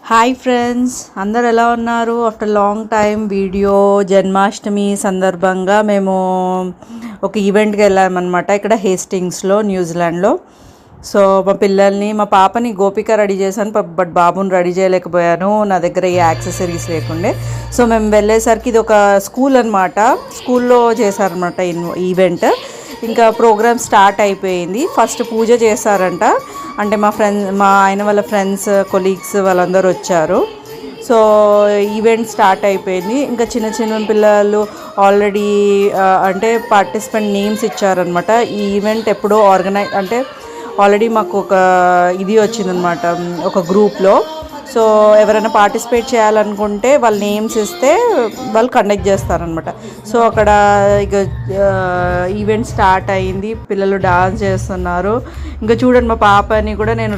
Hi friends, అందరు ఎలా ఉన్నారు? After long time video. Janmashtami సందర్భంగా మేము ఒక ఈవెంట్కి వెళ్ళామన్నమాట, ఇక్కడ హేస్టింగ్స్లో, న్యూజిలాండ్లో. సో మా పిల్లల్ని, మా పాపని గోపిక రెడీ చేశాను, బట్ బాబుని రెడీ చేయలేకపోయాను, నా దగ్గర ఏ యాక్సెసరీస్ లేకుండే. సో మేము వెళ్ళేసరికి ఇది ఒక స్కూల్ అనమాట, స్కూల్లో చేశారనమాట ఈవెంట్. ఇంకా ప్రోగ్రామ్ స్టార్ట్ అయిపోయింది. ఫస్ట్ పూజ చేశారంట, అంటే మా ఆయన వాళ్ళ ఫ్రెండ్స్, కొలీగ్స్ వాళ్ళందరూ వచ్చారు. సో ఈవెంట్ స్టార్ట్ అయిపోయింది. ఇంకా చిన్న చిన్న పిల్లలు ఆల్రెడీ అంటే పార్టిసిపెంట్ నేమ్స్ ఇచ్చారనమాట. ఈ ఈవెంట్ ఎప్పుడో అంటే ఆల్రెడీ మాకు ఒక ఇది వచ్చిందనమాట, ఒక గ్రూప్లో. సో ఎవరైనా పార్టిసిపేట్ చేయాలనుకుంటే వాళ్ళ నేమ్స్ ఇస్తే వాళ్ళు కండక్ట్ చేస్తారనమాట. సో అక్కడ ఇక ఈవెంట్ స్టార్ట్ అయింది, పిల్లలు డాన్స్ చేస్తున్నారు. ఇంకా చూడండి, మా పాపని కూడా నేను